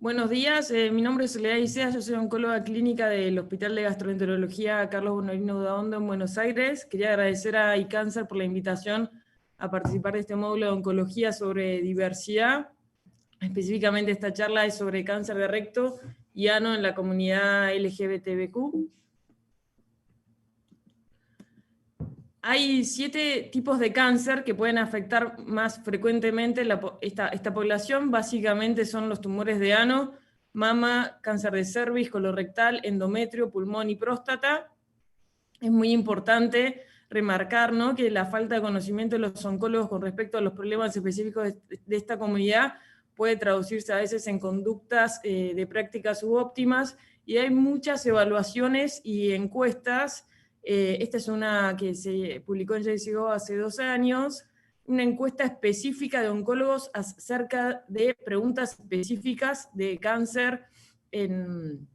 Buenos días, mi nombre es Soledad Isea, yo soy oncóloga clínica del Hospital de Gastroenterología Carlos Bonorino Udaondo en Buenos Aires. Quería agradecer a iCáncer por la invitación a participar de este módulo de oncología sobre diversidad. Específicamente esta charla es sobre cáncer de recto y ano en la comunidad LGBTQ. Hay 7 tipos de cáncer que pueden afectar más frecuentemente esta población. Básicamente son los tumores de ano, mama, cáncer de cervix, colorectal, endometrio, pulmón y próstata. Es muy importante remarcar, ¿no?, que la falta de conocimiento de los oncólogos con respecto a los problemas específicos de esta comunidad puede traducirse a veces en conductas de prácticas subóptimas, y hay muchas evaluaciones y encuestas. Esta es una que se publicó en JCO hace 2 años, una encuesta específica de oncólogos acerca de preguntas específicas de cáncer en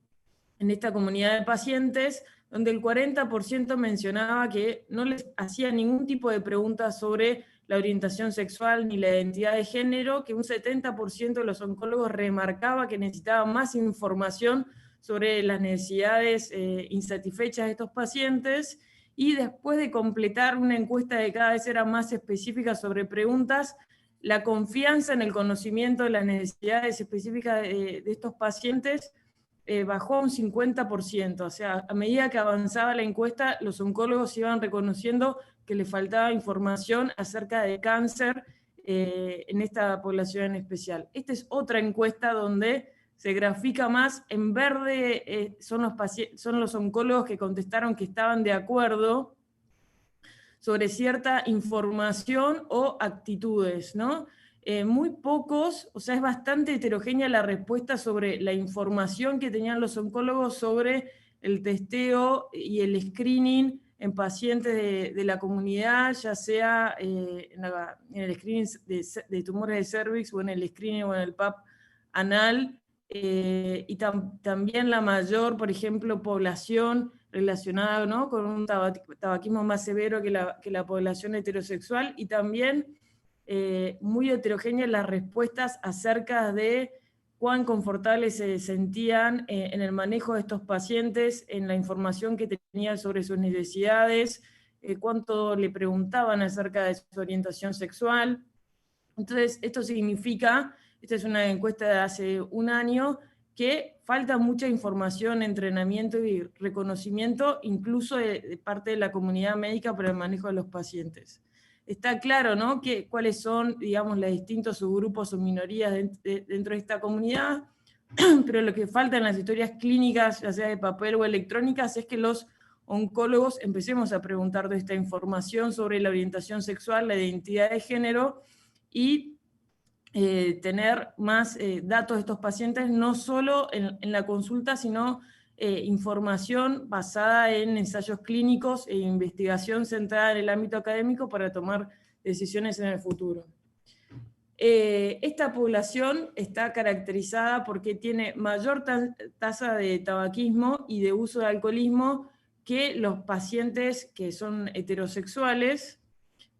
esta comunidad de pacientes, donde el 40% mencionaba que no les hacía ningún tipo de preguntas sobre la orientación sexual ni la identidad de género, que un 70% de los oncólogos remarcaba que necesitaban más información sobre las necesidades insatisfechas de estos pacientes, y después de completar una encuesta que cada vez era más específica sobre preguntas, la confianza en el conocimiento de las necesidades específicas de estos pacientes bajó un 50%, o sea, a medida que avanzaba la encuesta, los oncólogos iban reconociendo que le faltaba información acerca de cáncer en esta población en especial. Esta es otra encuesta donde se grafica más, en verde son los oncólogos que contestaron que estaban de acuerdo sobre cierta información o actitudes, ¿no? Muy pocos, o sea, es bastante heterogénea la respuesta sobre la información que tenían los oncólogos sobre el testeo y el screening en pacientes de la comunidad, ya sea en el screening de tumores de cervix, o en el screening o en el PAP anal, y también la mayor, por ejemplo, población relacionada, ¿no?, con un tabaquismo más severo que la población heterosexual, y también muy heterogéneas las respuestas acerca de cuán confortables se sentían en el manejo de estos pacientes, en la información que tenían sobre sus necesidades, cuánto le preguntaban acerca de su orientación sexual. Entonces, esto significa, esta es una encuesta de hace 1 año, que falta mucha información, entrenamiento y reconocimiento, incluso de parte de la comunidad médica, para el manejo de los pacientes. Está claro, ¿no?, cuáles son, digamos, los distintos subgrupos o minorías dentro de esta comunidad, pero lo que falta en las historias clínicas, ya sea de papel o electrónicas, es que los oncólogos empecemos a preguntar de esta información sobre la orientación sexual, la identidad de género, y tener más datos de estos pacientes, no solo en la consulta, sino información basada en ensayos clínicos e investigación centrada en el ámbito académico para tomar decisiones en el futuro. Esta población está caracterizada porque tiene mayor tasa de tabaquismo y de uso de alcoholismo que los pacientes que son heterosexuales.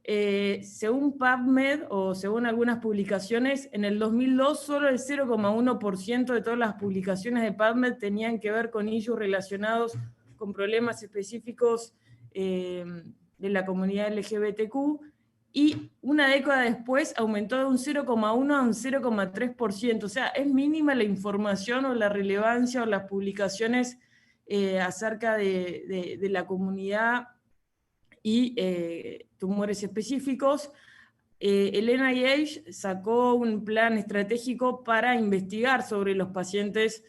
Según PubMed, o según algunas publicaciones, en el 2002 solo el 0,1% de todas las publicaciones de PubMed tenían que ver con issues relacionados con problemas específicos de la comunidad LGBTQ, y una década después aumentó de un 0,1 a un 0,3%, o sea, es mínima la información o la relevancia o las publicaciones acerca de la comunidad y tumores específicos. El NIH sacó un plan estratégico para investigar sobre los pacientes,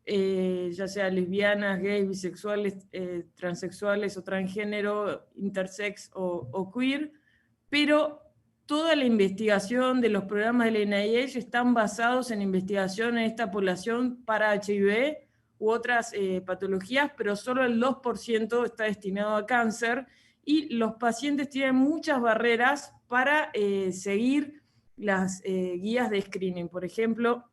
ya sea lesbianas, gays, bisexuales, transexuales o transgénero, intersex o queer, pero toda la investigación de los programas del NIH están basados en investigación en esta población para HIV u otras patologías, pero solo el 2% está destinado a cáncer, y los pacientes tienen muchas barreras para seguir las guías de screening. Por ejemplo,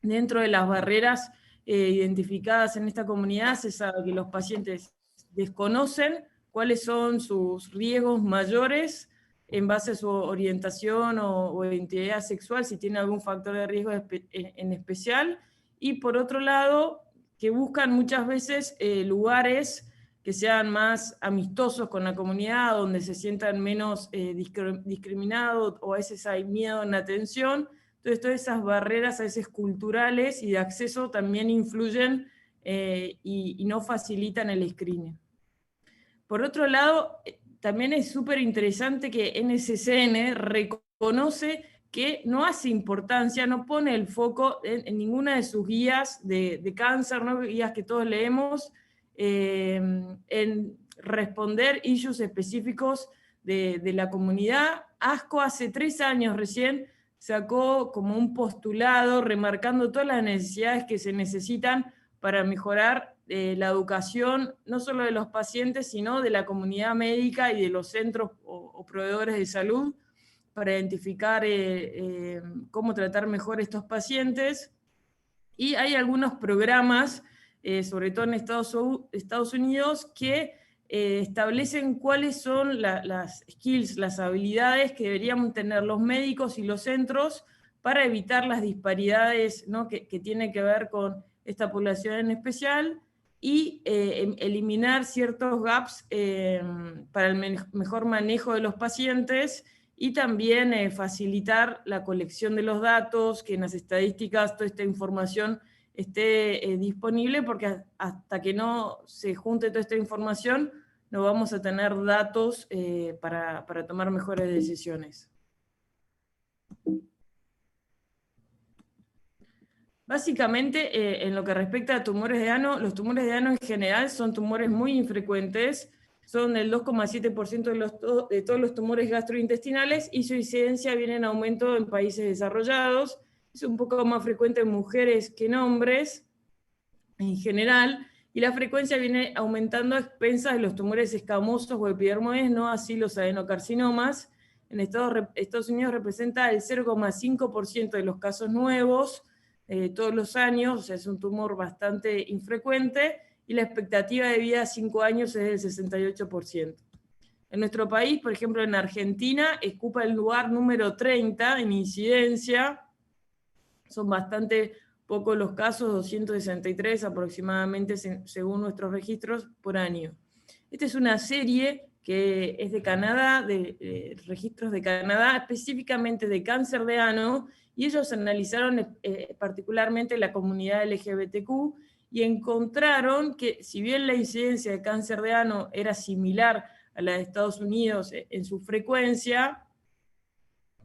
dentro de las barreras identificadas en esta comunidad, se sabe que los pacientes desconocen cuáles son sus riesgos mayores en base a su orientación o identidad sexual, si tiene algún factor de riesgo en especial, y por otro lado, que buscan muchas veces lugares que sean más amistosos con la comunidad, donde se sientan menos discriminados, o a veces hay miedo en la atención. Entonces todas esas barreras a veces culturales y de acceso también influyen y no facilitan el screening. Por otro lado, también es súper interesante que NCCN reconoce que no hace importancia, no pone el foco en ninguna de sus guías de cáncer, ¿no? Guías que todos leemos, en responder issues específicos de la comunidad. ASCO hace 3 años recién sacó como un postulado remarcando todas las necesidades que se necesitan para mejorar la educación, no solo de los pacientes, sino de la comunidad médica y de los centros o proveedores de salud, para identificar cómo tratar mejor estos pacientes. Y hay algunos programas, sobre todo en Estados Unidos, que establecen cuáles son las skills, las habilidades que deberían tener los médicos y los centros para evitar las disparidades, ¿no? que tienen que ver con esta población en especial, y eliminar ciertos gaps para el mejor manejo de los pacientes, y también facilitar la colección de los datos, que en las estadísticas toda esta información esté disponible, porque hasta que no se junte toda esta información no vamos a tener datos para tomar mejores decisiones. Básicamente, en lo que respecta a tumores de ano, los tumores de ano en general son tumores muy infrecuentes, son el 2,7% de todos los tumores gastrointestinales, y su incidencia viene en aumento en países desarrollados. Es un poco más frecuente en mujeres que en hombres en general, y la frecuencia viene aumentando a expensas de los tumores escamosos o epidermoides, no así los adenocarcinomas. En Estados Unidos representa el 0,5% de los casos nuevos todos los años, o sea, es un tumor bastante infrecuente, y la expectativa de vida a 5 años es del 68%. En nuestro país, por ejemplo, en Argentina, ocupa el lugar número 30 en incidencia. Son bastante pocos los casos, 263 aproximadamente, según nuestros registros, por año. Esta es una serie que es de Canadá, de registros de Canadá, específicamente de cáncer de ano, y ellos analizaron particularmente la comunidad LGBTQ, y encontraron que, si bien la incidencia de cáncer de ano era similar a la de Estados Unidos en su frecuencia,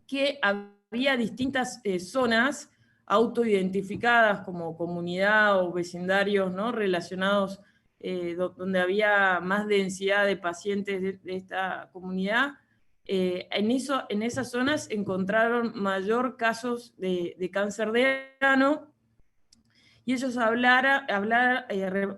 que había distintas zonas autoidentificadas como comunidad o vecindarios, ¿no? relacionados, donde había más densidad de pacientes de esta comunidad. En esas zonas encontraron mayor casos de cáncer de ano, y ellos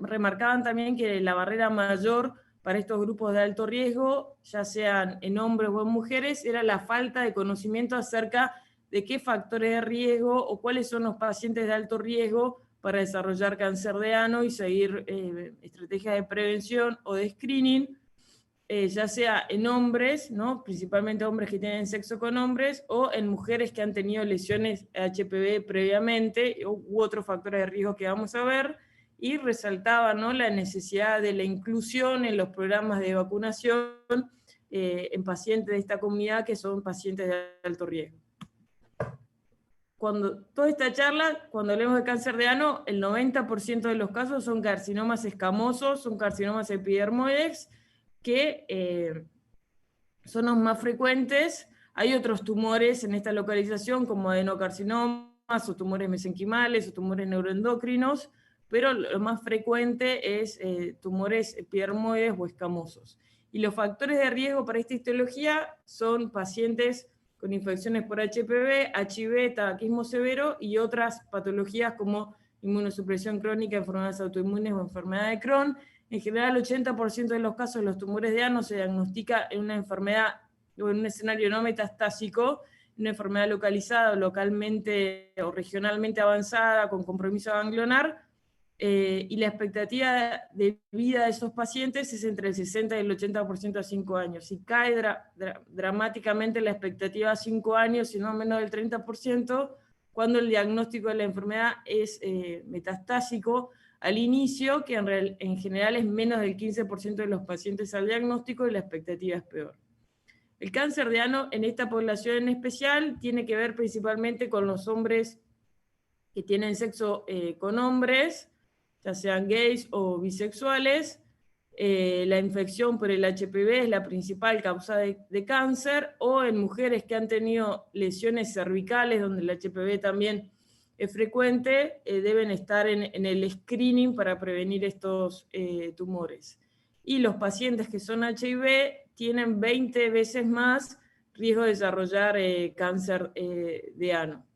remarcaban también que la barrera mayor para estos grupos de alto riesgo, ya sean en hombres o en mujeres, era la falta de conocimiento acerca de qué factores de riesgo o cuáles son los pacientes de alto riesgo para desarrollar cáncer de ano y seguir estrategias de prevención o de screening, ya sea en hombres, ¿no? principalmente hombres que tienen sexo con hombres, o en mujeres que han tenido lesiones HPV previamente, u otros factores de riesgo que vamos a ver, y resaltaba, ¿no? la necesidad de la inclusión en los programas de vacunación en pacientes de esta comunidad que son pacientes de alto riesgo. Toda esta charla, cuando hablemos de cáncer de ano, el 90% de los casos son carcinomas escamosos, son carcinomas epidermoides, que son los más frecuentes. Hay otros tumores en esta localización, como adenocarcinomas, o tumores mesenquimales, o tumores neuroendocrinos, pero lo más frecuente es tumores epidermoides o escamosos. Y los factores de riesgo para esta histología son pacientes con infecciones por HPV, HIV, tabaquismo severo, y otras patologías como inmunosupresión crónica, enfermedades autoinmunes o enfermedad de Crohn. En general, el 80% de los casos de los tumores de ano se diagnostica en una enfermedad o en un escenario no metastásico, una enfermedad localizada o localmente o regionalmente avanzada con compromiso ganglionar, y la expectativa de vida de esos pacientes es entre el 60 y el 80% a 5 años. Si cae dramáticamente la expectativa a 5 años, si no menos del 30%, cuando el diagnóstico de la enfermedad es metastásico al inicio, que en general es menos del 15% de los pacientes al diagnóstico y la expectativa es peor. El cáncer de ano en esta población en especial tiene que ver principalmente con los hombres que tienen sexo con hombres, ya sean gays o bisexuales. La infección por el HPV es la principal causa de cáncer, o en mujeres que han tenido lesiones cervicales, donde el HPV también es frecuente, deben estar en el screening para prevenir estos tumores. Y los pacientes que son HIV tienen 20 veces más riesgo de desarrollar cáncer de ano.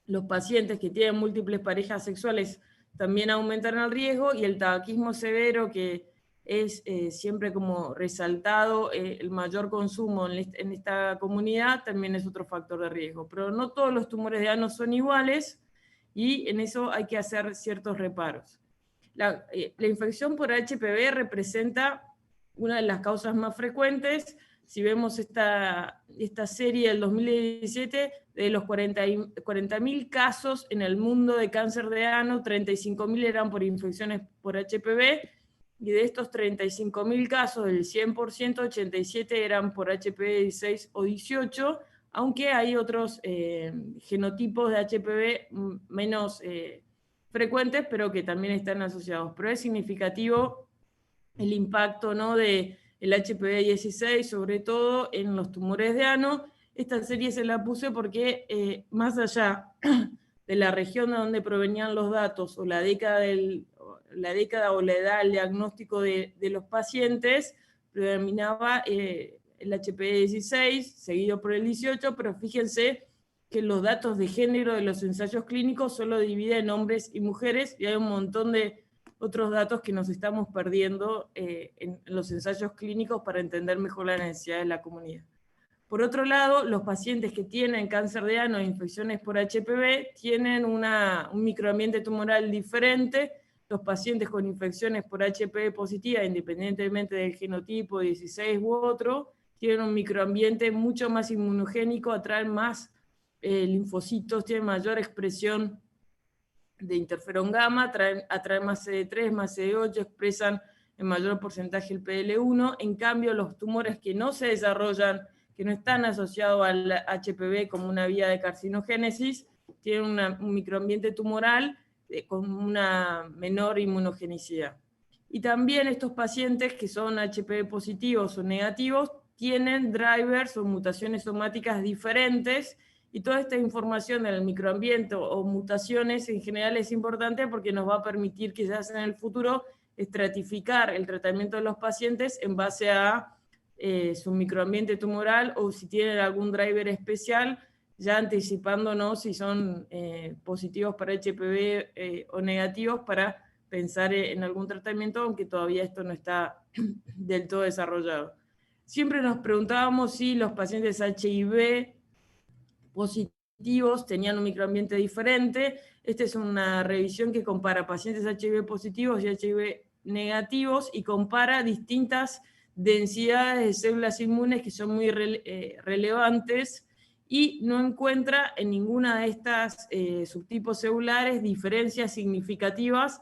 Los pacientes que tienen múltiples parejas sexuales también aumentan el riesgo, y el tabaquismo severo, que es siempre como resaltado, el mayor consumo en esta comunidad, también es otro factor de riesgo. Pero no todos los tumores de ano son iguales, y en eso hay que hacer ciertos reparos. La infección por HPV representa una de las causas más frecuentes. Si vemos esta serie del 2017, de los 40.000 casos en el mundo de cáncer de ano, 35.000 eran por infecciones por HPV, y de estos 35.000 casos, del 100%, 87 eran por HPV 16 o 18, aunque hay otros genotipos de HPV menos frecuentes, pero que también están asociados. Pero es significativo el impacto, ¿no?, del HPV 16, sobre todo en los tumores de ano. Esta serie se la puse porque más allá de la región de donde provenían los datos, o la década o la edad del diagnóstico de los pacientes, predominaba el HPV 16, seguido por el 18, pero fíjense que los datos de género de los ensayos clínicos solo dividen hombres y mujeres, y hay un montón de otros datos que nos estamos perdiendo en los ensayos clínicos para entender mejor la necesidad de la comunidad. Por otro lado, los pacientes que tienen cáncer de ano e infecciones por HPV tienen un microambiente tumoral diferente. Los pacientes con infecciones por HPV positiva, independientemente del genotipo 16 u otro, tienen un microambiente mucho más inmunogénico, atraen más linfocitos, tienen mayor expresión de interferón gamma, atraen más CD3, más CD8, expresan en mayor porcentaje el PDL1. En cambio, los tumores que no se desarrollan, que no están asociados al HPV como una vía de carcinogénesis, tienen un microambiente tumoral con una menor inmunogenicidad. Y también estos pacientes que son HPV positivos o negativos tienen drivers o mutaciones somáticas diferentes, y toda esta información del microambiente o mutaciones en general es importante porque nos va a permitir quizás en el futuro estratificar el tratamiento de los pacientes en base a su microambiente tumoral, o si tienen algún driver especial, ya anticipándonos si son positivos para HPV o negativos, para pensar en algún tratamiento, aunque todavía esto no está del todo desarrollado. Siempre nos preguntábamos si los pacientes HIV positivos tenían un microambiente diferente. Esta es una revisión que compara pacientes HIV positivos y HIV negativos, y compara distintas densidades de células inmunes que son muy relevantes, y no encuentra en ninguna de estas subtipos celulares diferencias significativas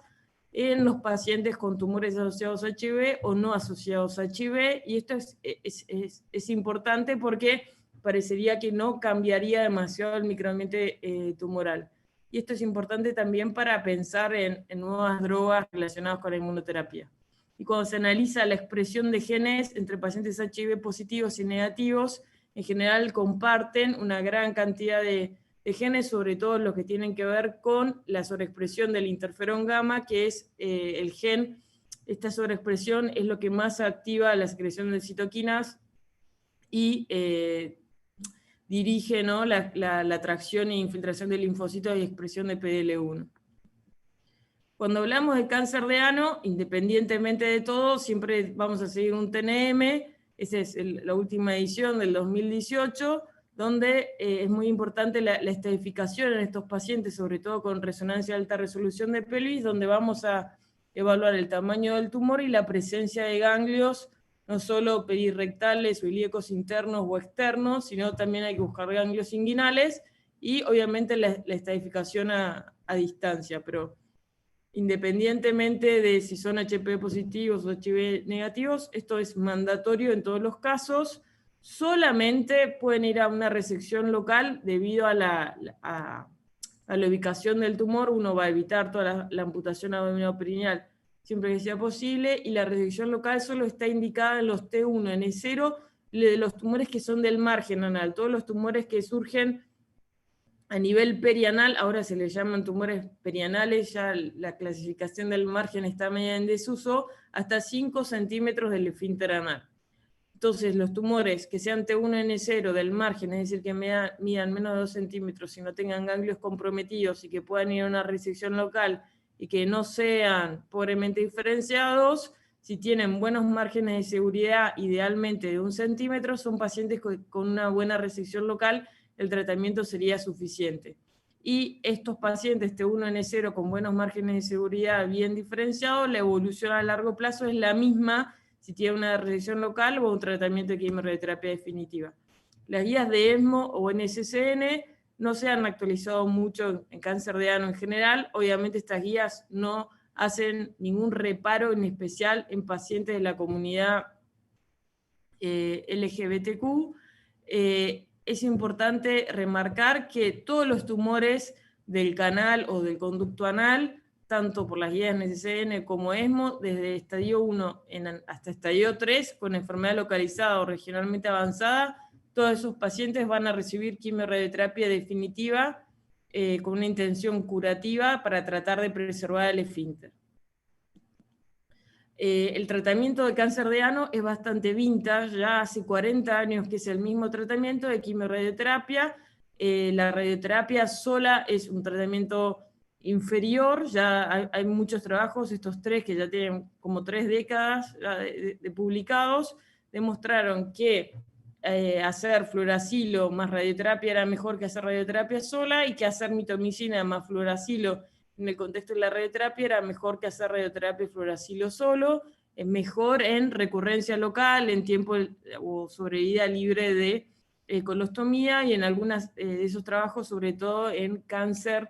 en los pacientes con tumores asociados a HIV o no asociados a HIV, y esto es importante porque parecería que no cambiaría demasiado el microambiente tumoral. Y esto es importante también para pensar en nuevas drogas relacionadas con la inmunoterapia. Y cuando se analiza la expresión de genes entre pacientes HIV positivos y negativos, en general comparten una gran cantidad de genes, sobre todo los que tienen que ver con la sobreexpresión del interferón gamma, que es el gen. Esta sobreexpresión es lo que más activa la secreción de citoquinas y dirige, ¿no?, la atracción e infiltración de linfocitos y expresión de PDL1. Cuando hablamos de cáncer de ano, independientemente de todo, siempre vamos a seguir un TNM. Esa es la última edición del 2018, donde es muy importante la estratificación en estos pacientes, sobre todo con resonancia de alta resolución de pelvis, donde vamos a evaluar el tamaño del tumor y la presencia de ganglios, no solo perirectales o ilíacos internos o externos, sino también hay que buscar ganglios inguinales, y obviamente la estadificación a distancia, pero independientemente de si son HPV positivos o HPV negativos, esto es mandatorio en todos los casos. Solamente pueden ir a una resección local debido a la ubicación del tumor. Uno va a evitar toda la amputación abdominoperineal siempre que sea posible, y la resección local solo está indicada en los T1, N0, de los tumores que son del margen anal. Todos los tumores que surgen a nivel perianal, ahora se les llaman tumores perianales, ya la clasificación del margen está media en desuso, hasta 5 centímetros del esfínter anal. Entonces, los tumores que sean T1N0 del margen, es decir, que midan menos de 2 centímetros y no tengan ganglios comprometidos y que puedan ir a una resección local y que no sean pobremente diferenciados, si tienen buenos márgenes de seguridad, idealmente de 1 centímetro, son pacientes con una buena resección local, el tratamiento sería suficiente. Y estos pacientes T1N0 con buenos márgenes de seguridad bien diferenciados, la evolución a largo plazo es la misma si tiene una resección local o un tratamiento de quimioterapia definitiva. Las guías de ESMO o NCCN no se han actualizado mucho en cáncer de ano en general. Obviamente estas guías no hacen ningún reparo en especial en pacientes de la comunidad LGBTQ. Es importante remarcar que todos los tumores del canal o del conducto anal, tanto por las guías NCCN como ESMO, desde estadio 1 hasta estadio 3, con enfermedad localizada o regionalmente avanzada, todos esos pacientes van a recibir quimioradioterapia definitiva con una intención curativa para tratar de preservar el esfínter. El tratamiento de cáncer de ano es bastante vintage, ya hace 40 años que es el mismo tratamiento de quimioradioterapia. La radioterapia sola es un tratamiento inferior, ya hay muchos trabajos, estos 3 que ya tienen como 3 décadas de publicados, demostraron que hacer fluoracilo más radioterapia era mejor que hacer radioterapia sola, y que hacer mitomicina más fluoracilo en el contexto de la radioterapia era mejor que hacer radioterapia y fluoracilo solo, es mejor en recurrencia local, en tiempo o sobrevida libre de colostomía, y en algunos de esos trabajos, sobre todo en cáncer,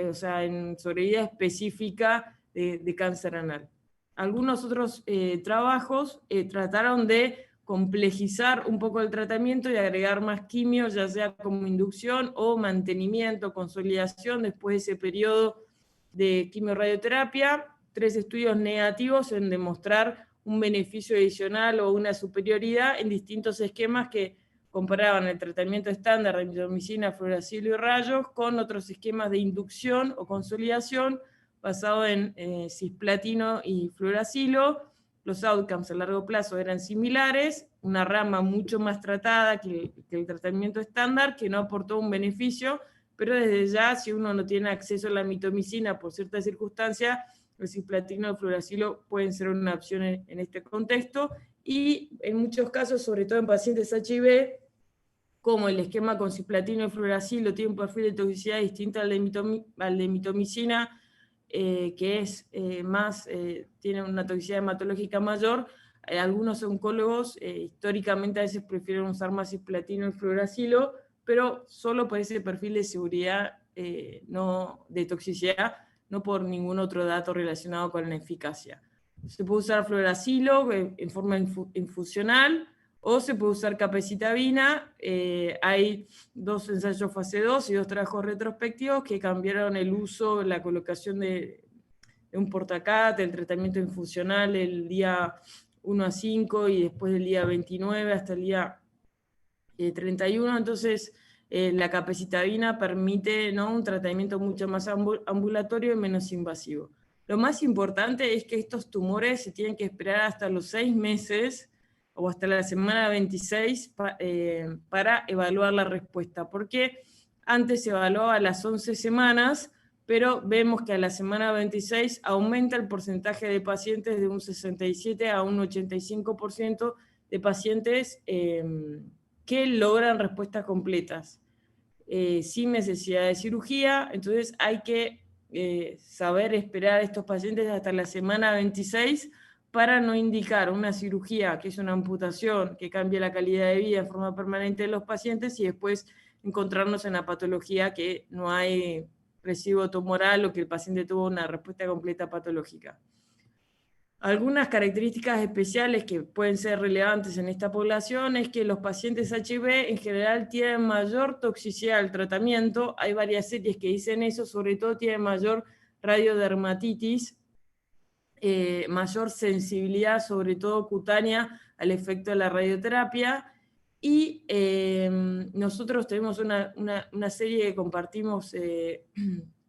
o sea, en sobrevida específica de cáncer anal. Algunos otros trabajos trataron de complejizar un poco el tratamiento y agregar más quimio, ya sea como inducción o mantenimiento, consolidación después de ese periodo de quimioradioterapia. 3 estudios negativos en demostrar un beneficio adicional o una superioridad en distintos esquemas que comparaban el tratamiento estándar de mitomicina, fluoracilo y rayos con otros esquemas de inducción o consolidación basado en cisplatino y fluoracilo. Los outcomes a largo plazo eran similares, una rama mucho más tratada que el tratamiento estándar, que no aportó un beneficio, pero desde ya, si uno no tiene acceso a la mitomicina por ciertas circunstancias, el cisplatino y el fluoracilo pueden ser una opción en este contexto, y en muchos casos, sobre todo en pacientes HIV, como el esquema con cisplatino y fluoracilo tiene un perfil de toxicidad distinto al de mitomicina, que es tiene una toxicidad hematológica mayor, algunos oncólogos históricamente a veces prefieren usar más cisplatino y fluoracilo, pero solo por ese perfil de seguridad, no de toxicidad, no por ningún otro dato relacionado con la eficacia. Se puede usar fluoracilo en forma infusional, o se puede usar capecitabina. Hay 2 ensayos fase 2 y 2 trabajos retrospectivos que cambiaron el uso, la colocación de un portacat, el tratamiento infusional el día 1 a 5 y después del día 29 hasta el día 31. Entonces, la capecitabina permite, ¿no?, un tratamiento mucho más ambulatorio y menos invasivo. Lo más importante es que estos tumores se tienen que esperar hasta los 6 meses o hasta la semana 26 para evaluar la respuesta, porque antes se evaluaba a las 11 semanas, pero vemos que a la semana 26 aumenta el porcentaje de pacientes de un 67 a un 85% de pacientes que logran respuestas completas, sin necesidad de cirugía. Entonces hay que saber esperar a estos pacientes hasta la semana 26 para no indicar una cirugía, que es una amputación que cambia la calidad de vida en forma permanente de los pacientes, y después encontrarnos en la patología que no hay residuo tumoral o que el paciente tuvo una respuesta completa patológica. Algunas características especiales que pueden ser relevantes en esta población es que los pacientes HIV en general tienen mayor toxicidad al tratamiento. Hay varias series que dicen eso, sobre todo tienen mayor radiodermatitis, mayor sensibilidad, sobre todo cutánea, al efecto de la radioterapia. Y nosotros tenemos una serie que compartimos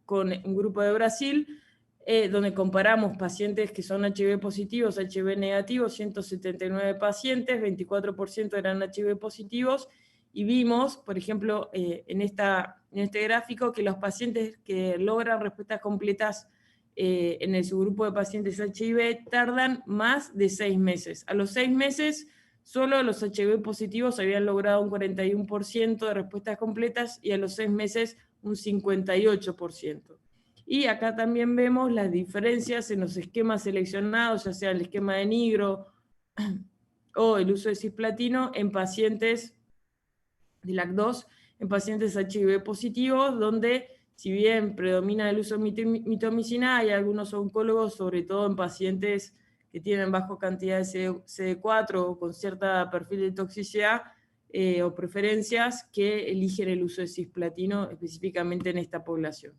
con un grupo de Brasil, donde comparamos pacientes que son HIV positivos, HIV negativos, 179 pacientes, 24% eran HIV positivos, y vimos, por ejemplo, en este gráfico, que los pacientes que logran respuestas completas en el subgrupo de pacientes HIV tardan más de 6 meses. A los 6 meses, solo los HIV positivos habían logrado un 41% de respuestas completas y a los 6 meses un 58%. Y acá también vemos las diferencias en los esquemas seleccionados, ya sea el esquema de Nigro o el uso de cisplatino en pacientes de LAC2, en pacientes HIV positivos, donde si bien predomina el uso de mitomicina, hay algunos oncólogos, sobre todo en pacientes que tienen baja cantidad de CD4 o con cierta perfil de toxicidad o preferencias, que eligen el uso de cisplatino específicamente en esta población.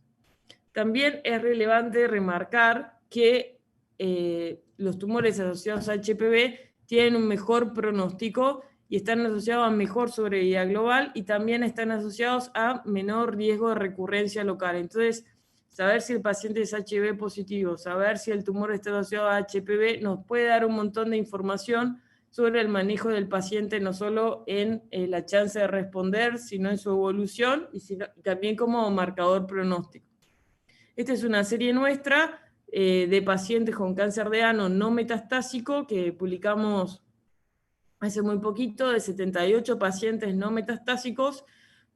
También es relevante remarcar que los tumores asociados a HPV tienen un mejor pronóstico y están asociados a mejor sobrevida global y también están asociados a menor riesgo de recurrencia local. Entonces, saber si el paciente es HIV positivo, saber si el tumor está asociado a HPV, nos puede dar un montón de información sobre el manejo del paciente, no solo en la chance de responder, sino en su evolución y también como marcador pronóstico. Esta es una serie nuestra de pacientes con cáncer de ano no metastásico que publicamos hace muy poquito, de 78 pacientes no metastásicos.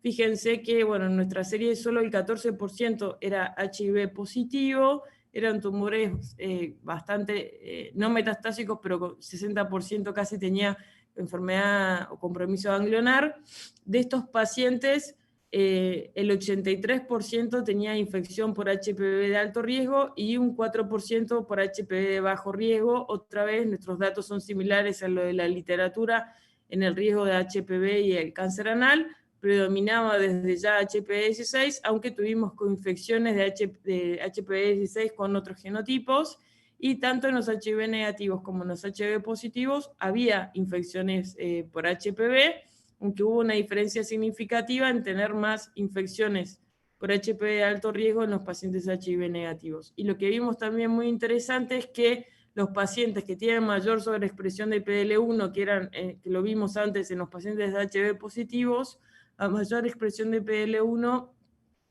Fíjense que, bueno, en nuestra serie solo el 14% era HIV positivo, eran tumores bastante no metastásicos, pero con 60% casi tenía enfermedad o compromiso ganglionar. De estos pacientes, el 83% tenía infección por HPV de alto riesgo y un 4% por HPV de bajo riesgo. Otra vez, nuestros datos son similares a lo de la literatura en el riesgo de HPV y el cáncer anal. Predominaba desde ya HPV-16, aunque tuvimos coinfecciones de HPV-16 con otros genotipos, y tanto en los HIV negativos como en los HIV positivos había infecciones por HPV, aunque hubo una diferencia significativa en tener más infecciones por HPV de alto riesgo en los pacientes HIV negativos. Y lo que vimos también muy interesante es que los pacientes que tienen mayor sobreexpresión de PDL1, que lo vimos antes en los pacientes de HIV positivos, a mayor expresión de PDL1,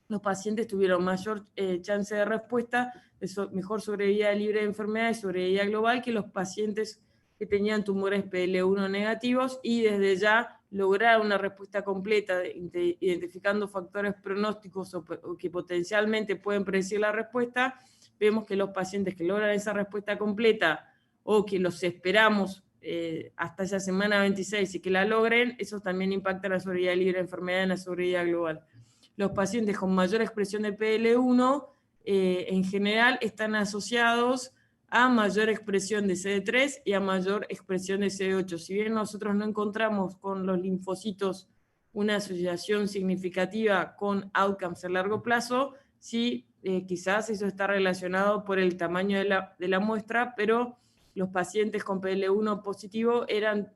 los pacientes tuvieron mayor chance de respuesta, mejor sobrevida libre de enfermedades, sobrevida global, que los pacientes que tenían tumores PDL1 negativos, y desde ya lograr una respuesta completa, identificando factores pronósticos o que potencialmente pueden predecir la respuesta. Vemos que los pacientes que logran esa respuesta completa o que los esperamos hasta esa semana 26 y que la logren, eso también impacta la sobrevida libre de enfermedad en la sobrevida global. Los pacientes con mayor expresión de PDL1 en general están asociados a mayor expresión de CD3 y a mayor expresión de CD8. Si bien nosotros no encontramos con los linfocitos una asociación significativa con outcomes a largo plazo, sí, quizás eso está relacionado por el tamaño de la muestra, pero los pacientes con PDL1 positivo eran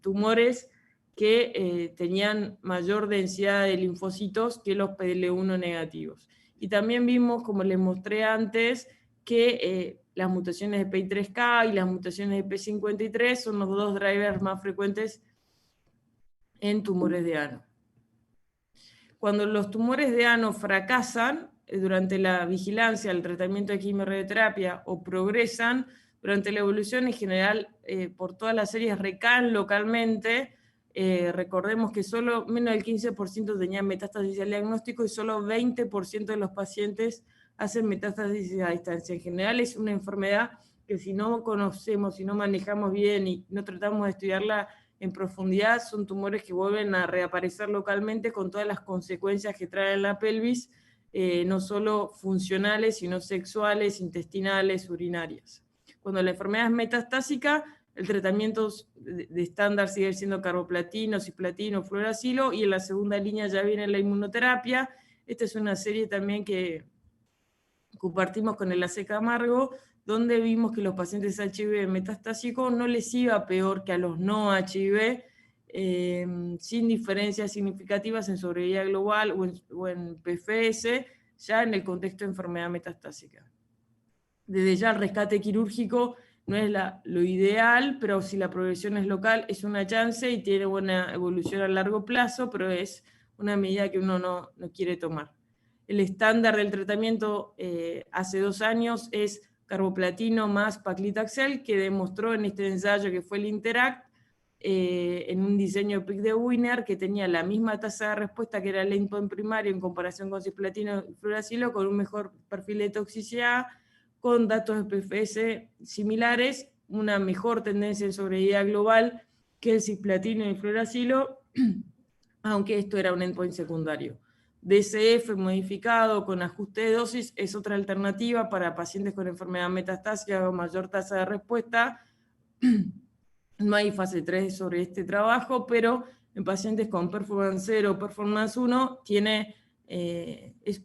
tumores que tenían mayor densidad de linfocitos que los PDL1 negativos. Y también vimos, como les mostré antes, que las mutaciones de PI3K y las mutaciones de P53 son los dos drivers más frecuentes en tumores de ano. Cuando los tumores de ano fracasan durante la vigilancia, el tratamiento de quimio-radioterapia o progresan, durante la evolución en general por todas las series recaen localmente. Recordemos que solo menos del 15% tenían metástasis al diagnóstico y solo 20% de los pacientes hacen metástasis a distancia. En general es una enfermedad que si no conocemos, si no manejamos bien y no tratamos de estudiarla en profundidad, son tumores que vuelven a reaparecer localmente con todas las consecuencias que trae en la pelvis, no solo funcionales, sino sexuales, intestinales, urinarias. Cuando la enfermedad es metastásica, el tratamiento de estándar sigue siendo carboplatino, cisplatino, fluoracilo, y en la segunda línea ya viene la inmunoterapia. Esta es una serie también que compartimos con el AC Camargo, donde vimos que los pacientes HIV metastásicos no les iba peor que a los no HIV, sin diferencias significativas en sobrevida global o en PFS, ya en el contexto de enfermedad metastásica. Desde ya el rescate quirúrgico no es lo ideal, pero si la progresión es local es una chance y tiene buena evolución a largo plazo, pero es una medida que uno no quiere tomar. El estándar del tratamiento hace 2 años es carboplatino más paclitaxel, que demostró en este ensayo que fue el INTERACT, en un diseño PIC de Wiener, que tenía la misma tasa de respuesta que era el endpoint primario en comparación con cisplatino y fluoracilo, con un mejor perfil de toxicidad, con datos de PFS similares, una mejor tendencia en sobrevida global que el cisplatino y el fluoracilo, aunque esto era un endpoint secundario. DCF modificado con ajuste de dosis es otra alternativa para pacientes con enfermedad metastásica o mayor tasa de respuesta. No hay fase 3 sobre este trabajo, pero en pacientes con performance 0 o performance 1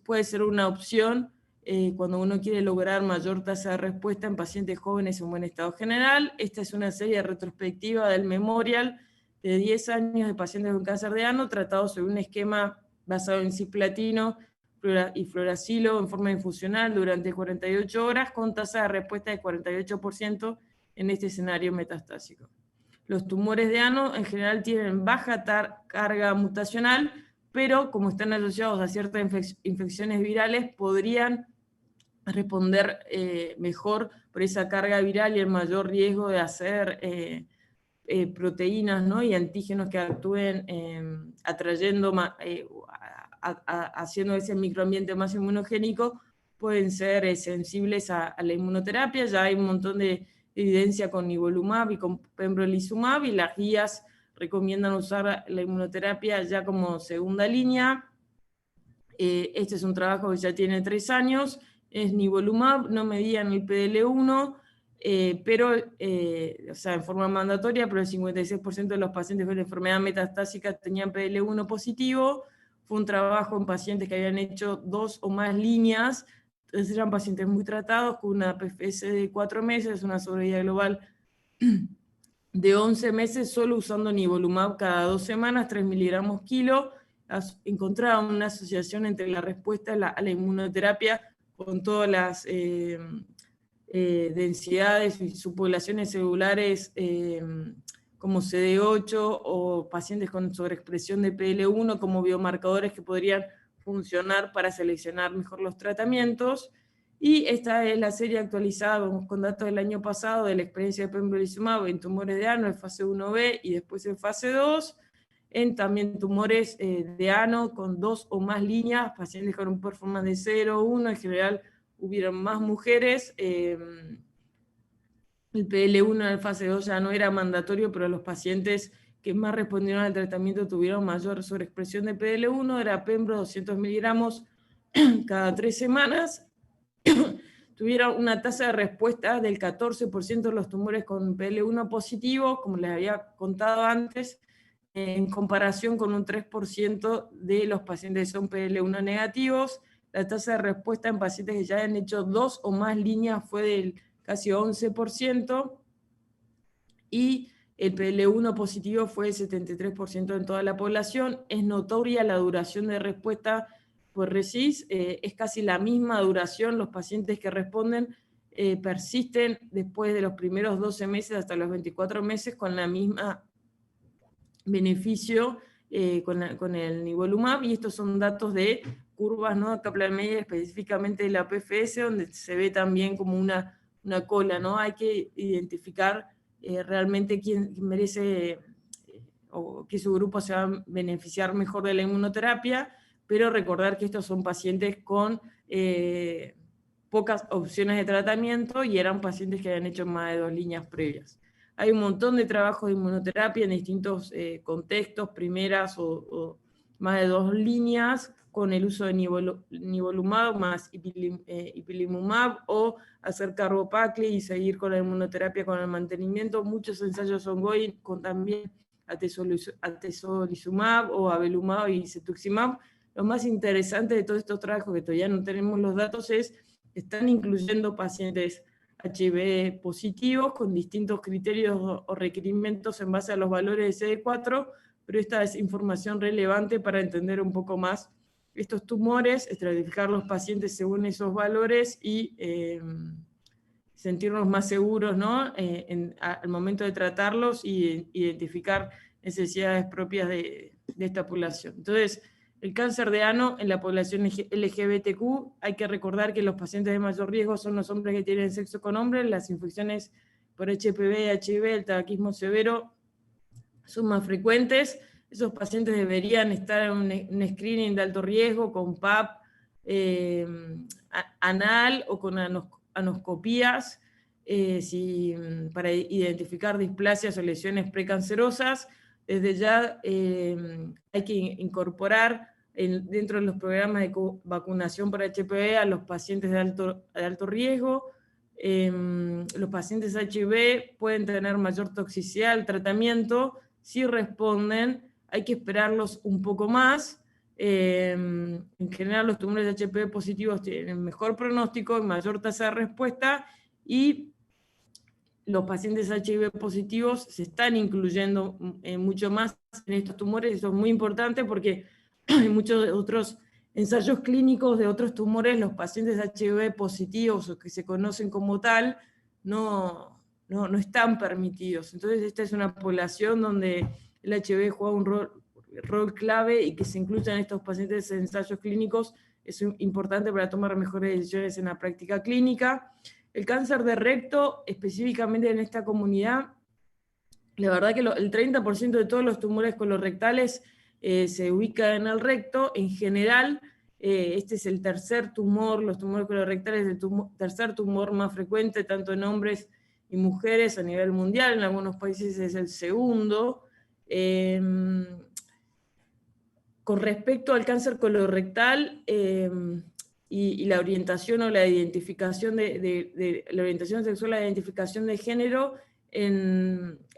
puede ser una opción cuando uno quiere lograr mayor tasa de respuesta en pacientes jóvenes en buen estado general. Esta es una serie retrospectiva del Memorial de 10 años de pacientes con cáncer de ano tratados sobre un esquema basado en cisplatino y fluoracilo en forma infusional durante 48 horas con tasa de respuesta de 48% en este escenario metastásico. Los tumores de ano en general tienen baja carga mutacional, pero como están asociados a ciertas infecciones virales, podrían responder mejor por esa carga viral y el mayor riesgo de hacer proteínas, ¿no? Y antígenos que actúen atrayendo, haciendo ese microambiente más inmunogénico, pueden ser sensibles a la inmunoterapia. Ya hay un montón de evidencia con nivolumab y con pembrolizumab, y las guías recomiendan usar la inmunoterapia ya como segunda línea. Este es un trabajo que ya tiene 3 años, es nivolumab, no medían el PDL1, pero, o sea, en forma mandatoria, pero el 56% de los pacientes con enfermedad metastásica tenían PDL1 positivo. Fue un trabajo en pacientes que habían hecho 2 o más líneas, entonces eran pacientes muy tratados, con una PFS de 4 meses, una sobrevida global de 11 meses, solo usando nivolumab cada 2 semanas, 3 miligramos kilo. Encontraban una asociación entre la respuesta a la inmunoterapia con todas las densidades y subpoblaciones celulares como CD8 o pacientes con sobreexpresión de PL1 como biomarcadores que podrían funcionar para seleccionar mejor los tratamientos. Y esta es la serie actualizada con datos del año pasado de la experiencia de pembrolizumab en tumores de ano en fase 1B y después en fase 2, en también tumores de ano con 2 o más líneas, pacientes con un performance de 0 o 1, en general hubieron más mujeres. El PL1 en fase 2 ya no era mandatorio, pero los pacientes que más respondieron al tratamiento tuvieron mayor sobreexpresión de PL1, era pembro 200 miligramos cada 3 semanas. Tuvieron una tasa de respuesta del 14% de los tumores con PL1 positivo, como les había contado antes, en comparación con un 3% de los pacientes que son PL1 negativos. La tasa de respuesta en pacientes que ya han hecho 2 o más líneas fue del casi 11%, y el PL1 positivo fue el 73% en toda la población. Es notoria la duración de respuesta por RECIST, es casi la misma duración. Los pacientes que responden persisten después de los primeros 12 meses hasta los 24 meses con la misma beneficio con el nivolumab, y estos son datos de curvas, ¿no? Kaplan-Meier, específicamente de la PFS, donde se ve también como una cola, ¿no? Hay que identificar realmente quién merece o que su grupo se va a beneficiar mejor de la inmunoterapia, pero recordar que estos son pacientes con pocas opciones de tratamiento y eran pacientes que habían hecho más de 2 líneas previas. Hay un montón de trabajos de inmunoterapia en distintos contextos, primeras o más de 2 líneas, con el uso de nivolumab más ipilimumab, o hacer carbopacli y seguir con la inmunoterapia con el mantenimiento. Muchos ensayos ongoing con también atezolizumab o abelumab y cetuximab. Lo más interesante de todos estos trabajos, que todavía no tenemos los datos, es que están incluyendo pacientes HIV positivos con distintos criterios o requerimientos en base a los valores de CD4, pero esta es información relevante para entender un poco más estos tumores, estratificar los pacientes según esos valores y sentirnos más seguros, ¿no? Al momento de tratarlos y identificar necesidades propias de esta población. Entonces, el cáncer de ano en la población LGBTQ, hay que recordar que los pacientes de mayor riesgo son los hombres que tienen sexo con hombres, las infecciones por HPV, HIV, el tabaquismo severo son más frecuentes. Esos pacientes deberían estar en un screening de alto riesgo con PAP anal o con anoscopías para identificar displasias o lesiones precancerosas. Desde ya hay que incorporar dentro de los programas de vacunación para HPV a los pacientes de alto riesgo. Los pacientes HIV pueden tener mayor toxicidad al tratamiento. Si responden, hay que esperarlos un poco más. En general, los tumores de HPV positivos tienen mejor pronóstico y mayor tasa de respuesta, y los pacientes HIV positivos se están incluyendo mucho más en estos tumores. Eso es muy importante porque en muchos otros ensayos clínicos de otros tumores, los pacientes HIV positivos o que se conocen como tal, no están permitidos. Entonces esta es una población donde el HIV juega un rol clave, y que se incluyan estos pacientes en ensayos clínicos es importante para tomar mejores decisiones en la práctica clínica. El cáncer de recto, específicamente en esta comunidad, la verdad que el 30% de todos los tumores colorectales se ubica en el recto. En general, este es el tercer tumor, los tumores colorectales es el tercer tumor más frecuente, tanto en hombres y mujeres a nivel mundial. En algunos países es el segundo. Con respecto al cáncer colorectal y la orientación o la identificación de la orientación sexual, la identificación de género,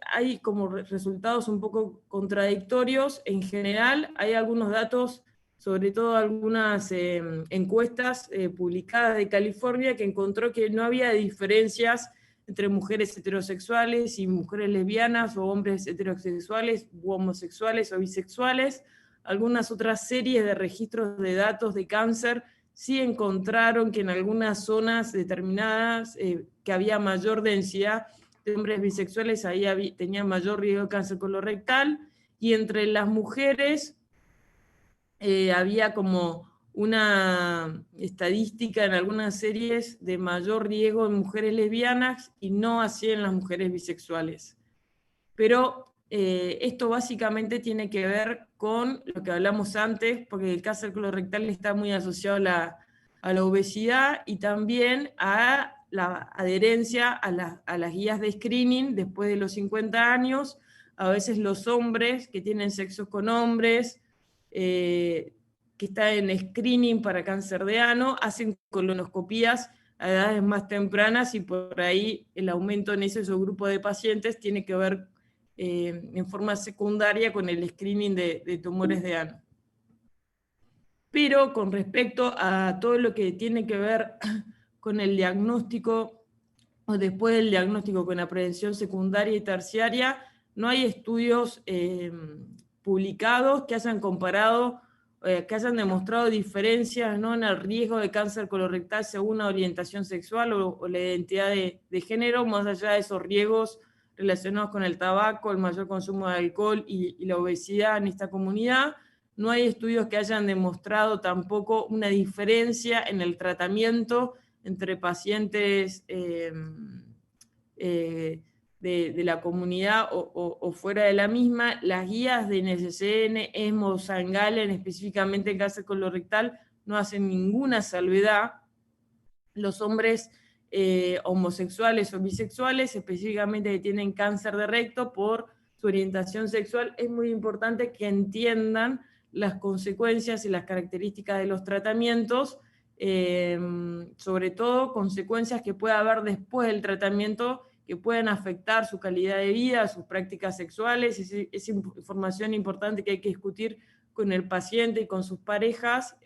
hay como resultados un poco contradictorios. En general, hay algunos datos, sobre todo algunas encuestas publicadas de California, que encontró que no había diferencias entre mujeres heterosexuales y mujeres lesbianas, o hombres heterosexuales u homosexuales o bisexuales. Algunas otras series de registros de datos de cáncer sí encontraron que en algunas zonas determinadas que había mayor densidad de hombres bisexuales, ahí tenían mayor riesgo de cáncer colorectal, y entre las mujeres había como una estadística en algunas series de mayor riesgo en mujeres lesbianas y no así en las mujeres bisexuales. Pero esto básicamente tiene que ver con lo que hablamos antes, porque el cáncer colorectal está muy asociado a la obesidad y también a la adherencia a las guías de screening después de los 50 años. A veces los hombres que tienen sexo con hombres, que están en screening para cáncer de ano, hacen colonoscopías a edades más tempranas, y por ahí el aumento en ese subgrupo de pacientes tiene que ver en forma secundaria con el screening de tumores de ano. Pero con respecto a todo lo que tiene que ver con el diagnóstico, o después del diagnóstico con la prevención secundaria y terciaria, no hay estudios publicados que hayan comparado, que hayan demostrado diferencias, ¿no?, en el riesgo de cáncer colorectal según la orientación sexual o la identidad de género, más allá de esos riesgos relacionados con el tabaco, el mayor consumo de alcohol y la obesidad en esta comunidad. No hay estudios que hayan demostrado tampoco una diferencia en el tratamiento entre pacientes de la comunidad o fuera de la misma. Las guías de NCCN, ESMO, St. Gallen, específicamente en cáncer colorectal, no hacen ninguna salvedad. Los hombres homosexuales o bisexuales, específicamente que tienen cáncer de recto por su orientación sexual, es muy importante que entiendan las consecuencias y las características de los tratamientos, sobre todo consecuencias que pueda haber después del tratamiento que pueden afectar su calidad de vida, sus prácticas sexuales. Es información importante que hay que discutir con el paciente y con sus parejas,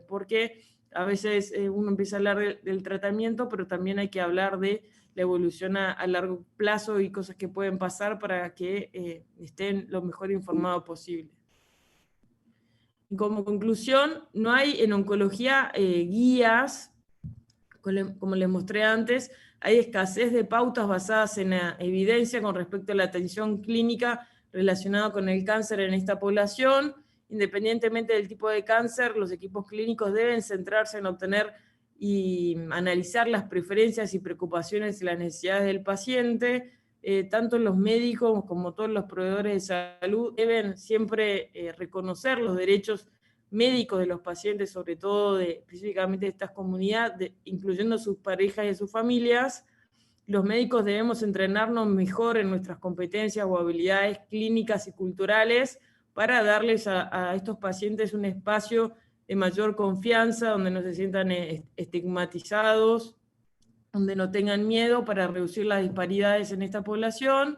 porque a veces uno empieza a hablar del tratamiento, pero también hay que hablar de la evolución a largo plazo y cosas que pueden pasar para que estén lo mejor informados posible. Y como conclusión, no hay en oncología guías, como les mostré antes, hay escasez de pautas basadas en la evidencia con respecto a la atención clínica relacionada con el cáncer en esta población. Independientemente del tipo de cáncer, los equipos clínicos deben centrarse en obtener y analizar las preferencias y preocupaciones y las necesidades del paciente. Tanto los médicos como todos los proveedores de salud deben siempre reconocer los derechos médicos de los pacientes, sobre todo específicamente de estas comunidades, incluyendo sus parejas y sus familias. Los médicos debemos entrenarnos mejor en nuestras competencias o habilidades clínicas y culturales para darles a estos pacientes un espacio de mayor confianza, donde no se sientan estigmatizados, donde no tengan miedo, para reducir las disparidades en esta población.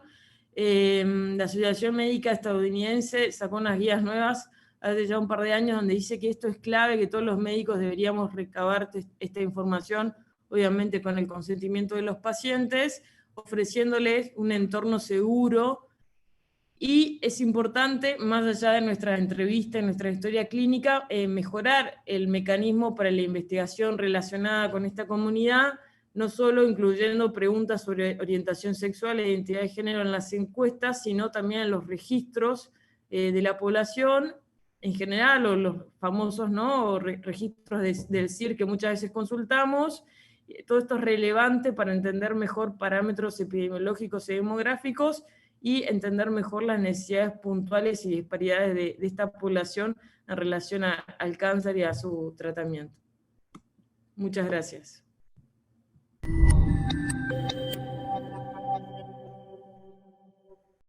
La Asociación Médica Estadounidense sacó unas guías nuevas hace ya un par de años, donde dice que esto es clave, que todos los médicos deberíamos recabar esta información, obviamente con el consentimiento de los pacientes, ofreciéndoles un entorno seguro. Y es importante, más allá de nuestra entrevista, nuestra historia clínica, mejorar el mecanismo para la investigación relacionada con esta comunidad, no solo incluyendo preguntas sobre orientación sexual e identidad de género en las encuestas, sino también en los registros de la población en general, o los famosos, ¿no?, registros del CIR que muchas veces consultamos. Todo esto es relevante para entender mejor parámetros epidemiológicos y demográficos y entender mejor las necesidades puntuales y disparidades de esta población en relación al cáncer y a su tratamiento. Muchas gracias.